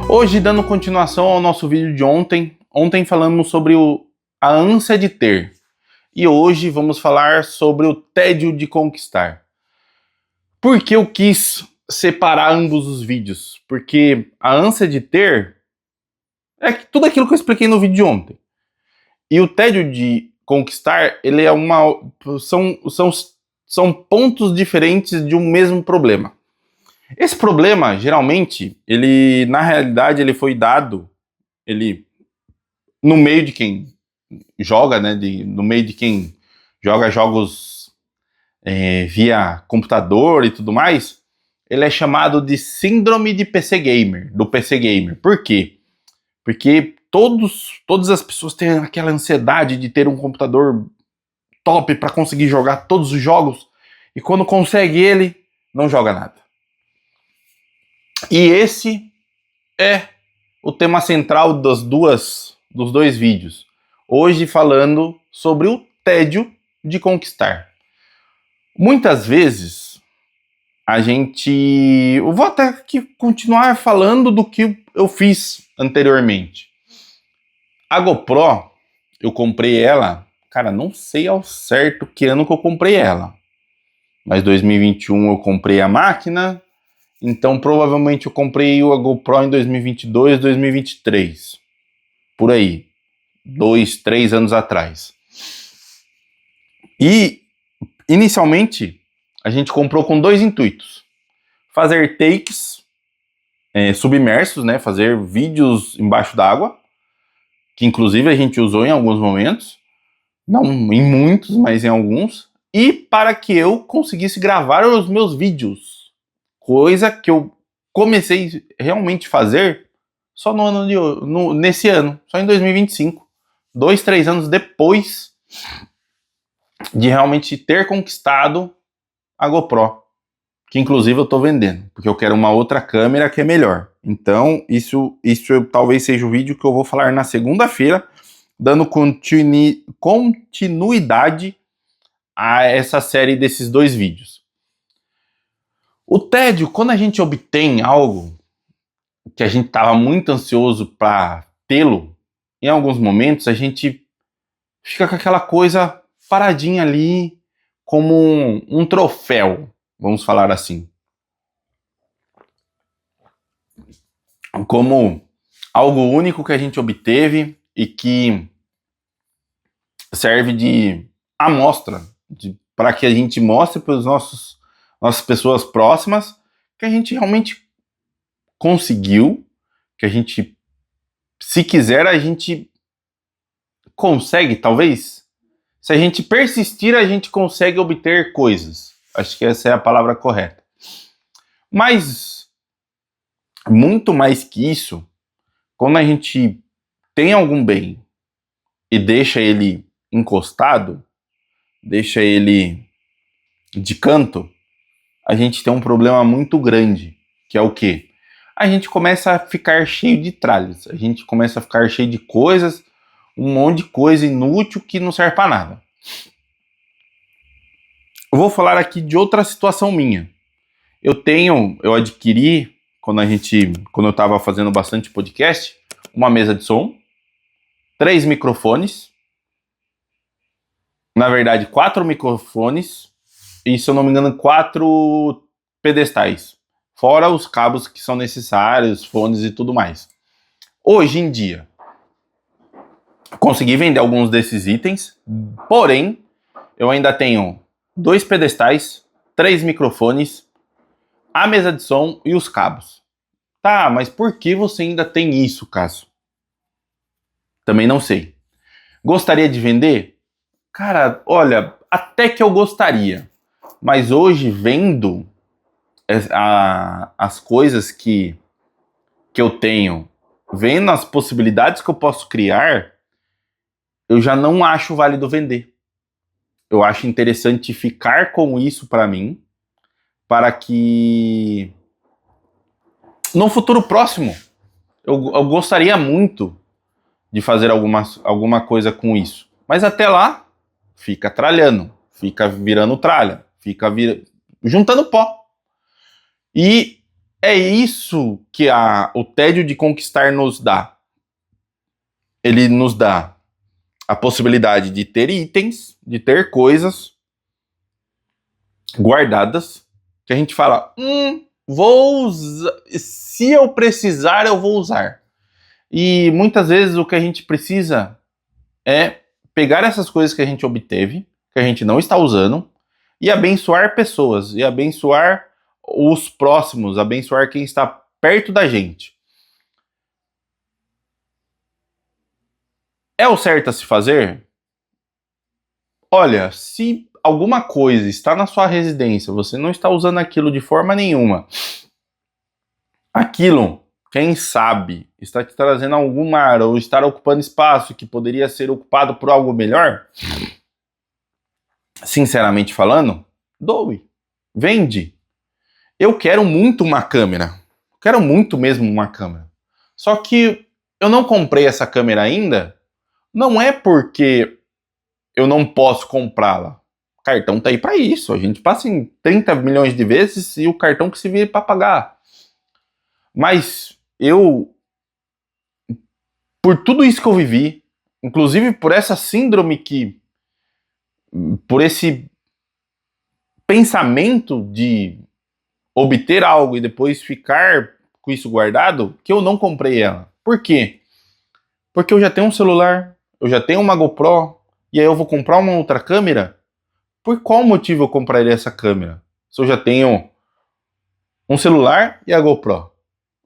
Hoje, dando continuação ao nosso vídeo de ontem, falamos sobre a ânsia de ter. E hoje vamos falar sobre o tédio de conquistar. Por que eu quis separar ambos os vídeos? Porque a ânsia de ter é tudo aquilo que eu expliquei no vídeo de ontem. E o tédio de conquistar, ele é são pontos diferentes de um mesmo problema. Esse problema, geralmente, na realidade, ele foi dado, no meio de quem joga, né, no meio de quem joga jogos via computador e tudo mais, ele é chamado de síndrome de PC Gamer, do PC Gamer. Por quê? Porque todas as pessoas têm aquela ansiedade de ter um computador top para conseguir jogar todos os jogos, e quando consegue ele, não joga nada. E esse é o tema central dos dois vídeos. Hoje falando sobre o tédio de conquistar. Muitas vezes eu vou até aqui continuar falando do que eu fiz anteriormente. A GoPro, eu comprei ela, cara, não sei ao certo que ano que eu comprei ela. Mas 2021 eu comprei a máquina. Então, provavelmente eu comprei a GoPro em 2022, 2023. Por aí. 2, 3 anos atrás. E, inicialmente, a gente comprou com dois intuitos. Fazer takes submersos, né? Fazer vídeos embaixo d'água. Que, inclusive, a gente usou em alguns momentos. Não em muitos, mas em alguns. E para que eu conseguisse gravar os meus vídeos. Coisa que eu comecei realmente a fazer só nesse ano, só em 2025. 2, 3 anos depois de realmente ter conquistado a GoPro. Que inclusive eu tô vendendo, porque eu quero uma outra câmera que é melhor. Então, isso talvez seja o vídeo que eu vou falar na segunda-feira, dando continuidade a essa série desses dois vídeos. O tédio, quando a gente obtém algo que a gente estava muito ansioso para tê-lo, em alguns momentos a gente fica com aquela coisa paradinha ali, como um troféu, vamos falar assim. Como algo único que a gente obteve e que serve de amostra, para que a gente mostre para os nossas pessoas próximas que a gente realmente conseguiu, que a gente, se quiser, a gente consegue, talvez. Se a gente persistir, a gente consegue obter coisas. Acho que essa é a palavra correta. Mas, muito mais que isso, quando a gente tem algum bem e deixa ele encostado, deixa ele de canto, a gente tem um problema muito grande, que é o quê? A gente começa a ficar cheio de tralhas, a gente começa a ficar cheio de coisas, um monte de coisa inútil que não serve para nada. eu vou falar aqui de outra situação minha. Eu adquiri, quando eu estava fazendo bastante podcast, uma mesa de som, 3 microfones, na verdade 4 microfones, e se eu não me engano 4 pedestais, fora os cabos que são necessários, fones e tudo mais. Hoje em dia, consegui vender alguns desses itens, porém, eu ainda tenho 2 pedestais, 3 microfones, a mesa de som e os cabos. Tá, mas por que você ainda tem isso, Cássio? Também não sei. Gostaria de vender? Cara, olha, até que eu gostaria. Mas hoje, vendo as coisas que eu tenho, vendo as possibilidades que eu posso criar, eu já não acho válido vender. Eu acho interessante ficar com isso para mim, para que no futuro próximo eu gostaria muito de fazer alguma coisa com isso. Mas até lá, fica tralhando, fica virando tralha, juntando pó. E é isso que o tédio de conquistar nos dá. Ele nos dá a possibilidade de ter itens, de ter coisas guardadas, que a gente fala, vou usar, se eu precisar, eu vou usar. E muitas vezes o que a gente precisa é pegar essas coisas que a gente obteve, que a gente não está usando, e abençoar pessoas, e abençoar os próximos, abençoar quem está perto da gente. É o certo a se fazer? Olha, se alguma coisa está na sua residência, você não está usando aquilo de forma nenhuma, aquilo, quem sabe, está te trazendo algum ar ou estar ocupando espaço que poderia ser ocupado por algo melhor, sinceramente falando, doe, vende. Eu quero muito uma câmera, quero muito mesmo uma câmera. Só que eu não comprei essa câmera ainda, não é porque eu não posso comprá-la. O cartão tá aí para isso, a gente passa em 30 milhões de vezes e o cartão que se vire para pagar. Mas por tudo isso que eu vivi, inclusive por essa síndrome por esse pensamento de obter algo e depois ficar com isso guardado, que eu não comprei ela. Por quê? Porque eu já tenho um celular, eu já tenho uma GoPro, e aí eu vou comprar uma outra câmera? Por qual motivo eu compraria essa câmera? Se eu já tenho um celular e a GoPro?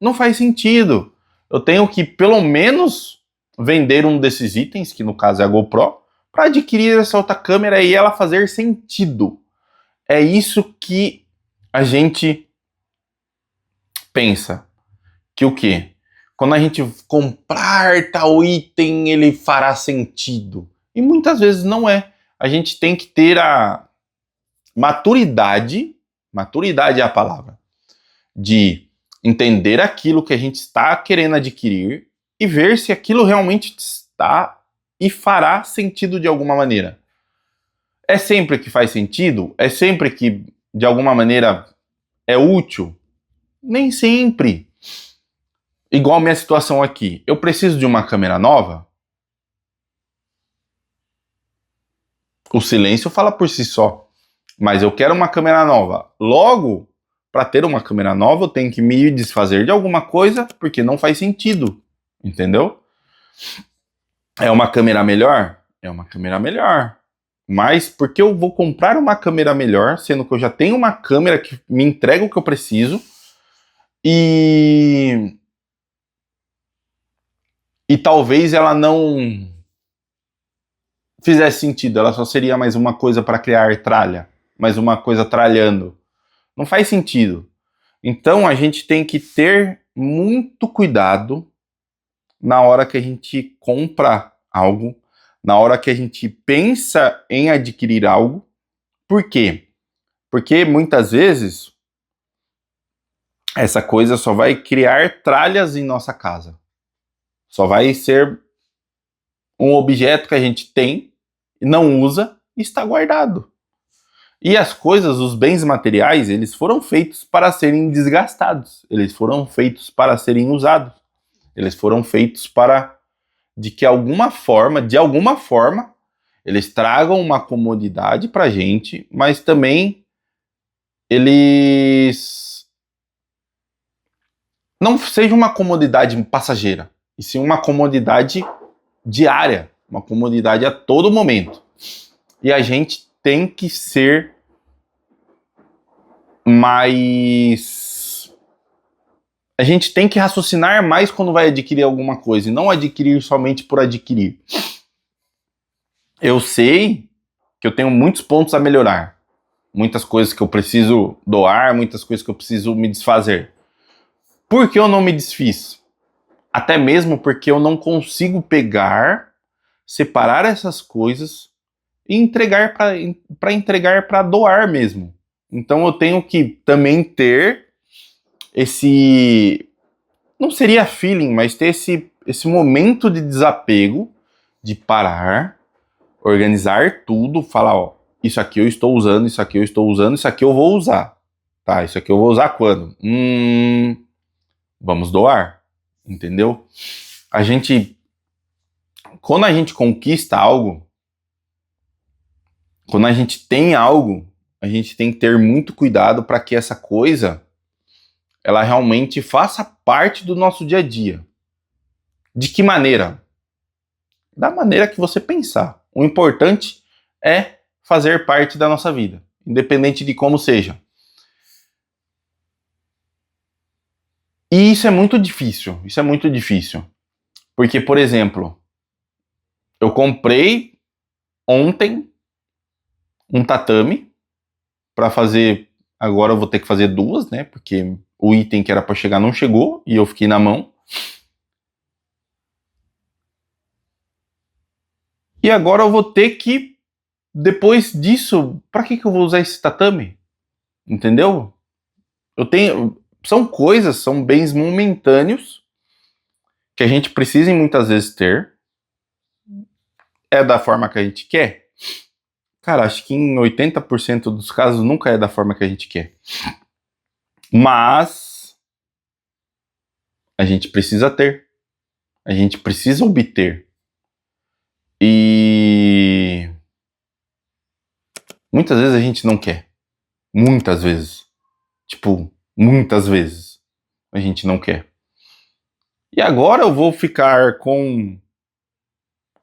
Não faz sentido. Eu tenho que, pelo menos, vender um desses itens, que no caso é a GoPro, para adquirir essa outra câmera e ela fazer sentido. É isso que a gente pensa. Que o quê? Quando a gente comprar tal item, ele fará sentido. E muitas vezes não é. A gente tem que ter a maturidade é a palavra, de entender aquilo que a gente está querendo adquirir e ver se aquilo realmente está e fará sentido de alguma maneira. É sempre que faz sentido? É sempre que, de alguma maneira, é útil? Nem sempre. Igual minha situação aqui. Eu preciso de uma câmera nova? O silêncio fala por si só. Mas eu quero uma câmera nova. Logo, para ter uma câmera nova, eu tenho que me desfazer de alguma coisa, porque não faz sentido. Entendeu? É uma câmera melhor? É uma câmera melhor. Mas por que eu vou comprar uma câmera melhor, sendo que eu já tenho uma câmera que me entrega o que eu preciso e talvez ela não fizesse sentido, ela só seria mais uma coisa para criar tralha, mais uma coisa tralhando. Não faz sentido. Então a gente tem que ter muito cuidado na hora que a gente compra algo, na hora que a gente pensa em adquirir algo. Por quê? Porque muitas vezes essa coisa só vai criar tralhas em nossa casa. Só vai ser um objeto que a gente tem, não usa e está guardado. E as coisas, os bens materiais, eles foram feitos para serem desgastados, eles foram feitos para serem usados, eles foram feitos para, de alguma forma, eles tragam uma comodidade para a gente, mas também eles não sejam uma comodidade passageira, e sim uma comodidade diária, uma comodidade a todo momento. E a gente tem que ser mais... A gente tem que raciocinar mais quando vai adquirir alguma coisa, e não adquirir somente por adquirir. Eu sei que eu tenho muitos pontos a melhorar, muitas coisas que eu preciso doar, muitas coisas que eu preciso me desfazer. Por que eu não me desfiz? Até mesmo porque eu não consigo pegar, separar essas coisas e entregar para doar mesmo. Então eu tenho que também ter esse... Não seria feeling, mas ter esse momento de desapego, de parar, organizar tudo, falar, ó, isso aqui eu estou usando, isso aqui eu estou usando, isso aqui eu vou usar. Tá, isso aqui eu vou usar quando? Vamos doar, entendeu? Quando a gente conquista algo, quando a gente tem algo, a gente tem que ter muito cuidado para que essa coisa, ela realmente faça parte do nosso dia a dia. De que maneira? Da maneira que você pensar. O importante é fazer parte da nossa vida, independente de como seja. E isso é muito difícil, Porque, por exemplo, eu comprei ontem um tatame para fazer, agora eu vou ter que fazer 2, né? Porque o item que era para chegar não chegou e eu fiquei na mão. E agora eu vou ter que, depois disso, para que eu vou usar esse tatame? Entendeu? São bens momentâneos que a gente precisa muitas vezes ter. É da forma que a gente quer? Cara, acho que em 80% dos casos nunca é da forma que a gente quer. Mas a gente precisa ter. A gente precisa obter. E muitas vezes a gente não quer. Muitas vezes. Tipo, muitas vezes a gente não quer. E agora eu vou ficar com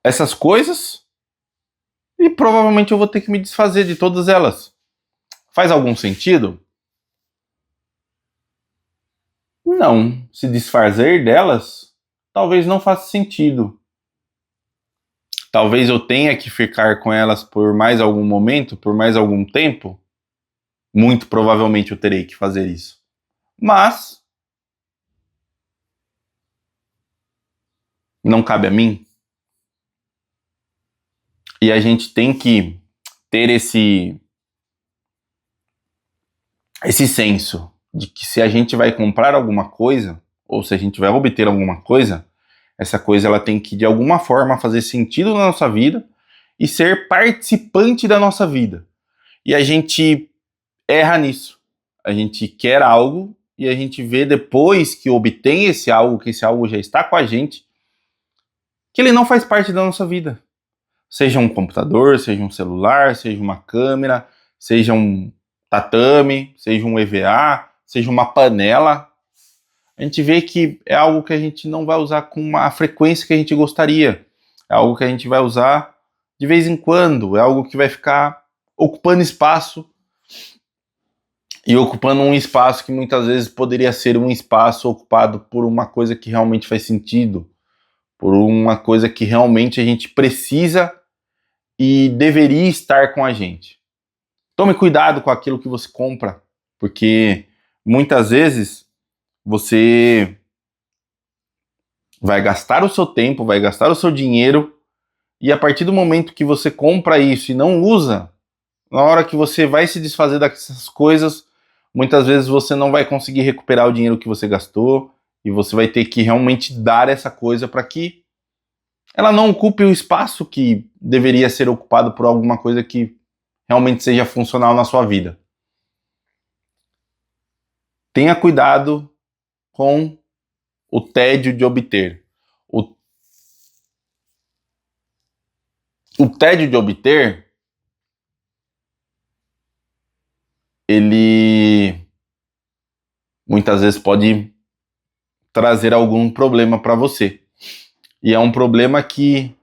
essas coisas e provavelmente eu vou ter que me desfazer de todas elas. Faz algum sentido? Não. Se desfazer delas, talvez não faça sentido. Talvez eu tenha que ficar com elas por mais algum momento, por mais algum tempo. Muito provavelmente eu terei que fazer isso. Mas não cabe a mim. E a gente tem que ter esse senso de que se a gente vai comprar alguma coisa, ou se a gente vai obter alguma coisa, essa coisa ela tem que de alguma forma fazer sentido na nossa vida e ser participante da nossa vida. E a gente erra nisso. A gente quer algo e a gente vê depois que obtém esse algo, que esse algo já está com a gente, que ele não faz parte da nossa vida. Seja um computador, seja um celular, seja uma câmera, seja um tatame, seja um EVA, seja uma panela. A gente vê que é algo que a gente não vai usar com a frequência que a gente gostaria. É algo que a gente vai usar de vez em quando. É algo que vai ficar ocupando espaço. E ocupando um espaço que muitas vezes poderia ser um espaço ocupado por uma coisa que realmente faz sentido. Por uma coisa que realmente a gente precisa e deveria estar com a gente. Tome cuidado com aquilo que você compra, porque muitas vezes você vai gastar o seu tempo, vai gastar o seu dinheiro, e a partir do momento que você compra isso e não usa, na hora que você vai se desfazer dessas coisas, muitas vezes você não vai conseguir recuperar o dinheiro que você gastou, e você vai ter que realmente dar essa coisa para que ela não ocupe o espaço que deveria ser ocupado por alguma coisa que realmente seja funcional na sua vida. Tenha cuidado com o tédio de obter. O tédio de obter, ele muitas vezes pode trazer algum problema para você. E é um problema que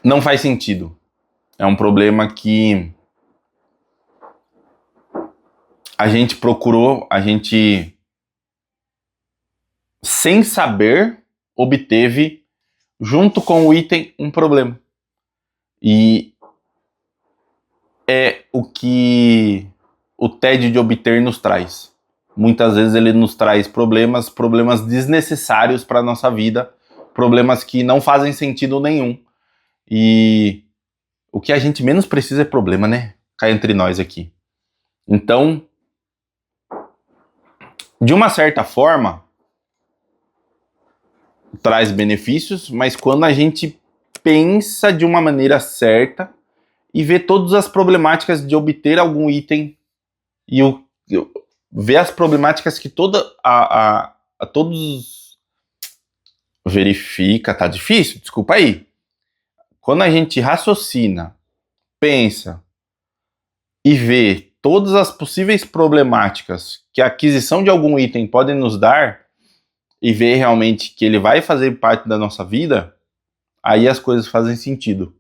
não faz sentido. É um problema que a gente procurou, a gente, sem saber, obteve, junto com o item, um problema. E é o que o tédio de obter nos traz. Muitas vezes ele nos traz problemas desnecessários para a nossa vida, problemas que não fazem sentido nenhum. E o que a gente menos precisa é problema, né? Cá entre nós aqui. Então, de uma certa forma, traz benefícios, mas quando a gente pensa de uma maneira certa e vê todas as problemáticas de obter algum item e vê as problemáticas que todos verifica, tá difícil, desculpa aí. Quando a gente raciocina, pensa e vê todas as possíveis problemáticas que a aquisição de algum item pode nos dar e vê realmente que ele vai fazer parte da nossa vida, aí as coisas fazem sentido.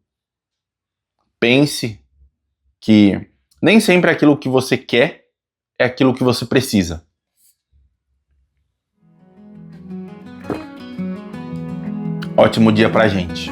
Pense que nem sempre aquilo que você quer é aquilo que você precisa. Ótimo dia pra gente.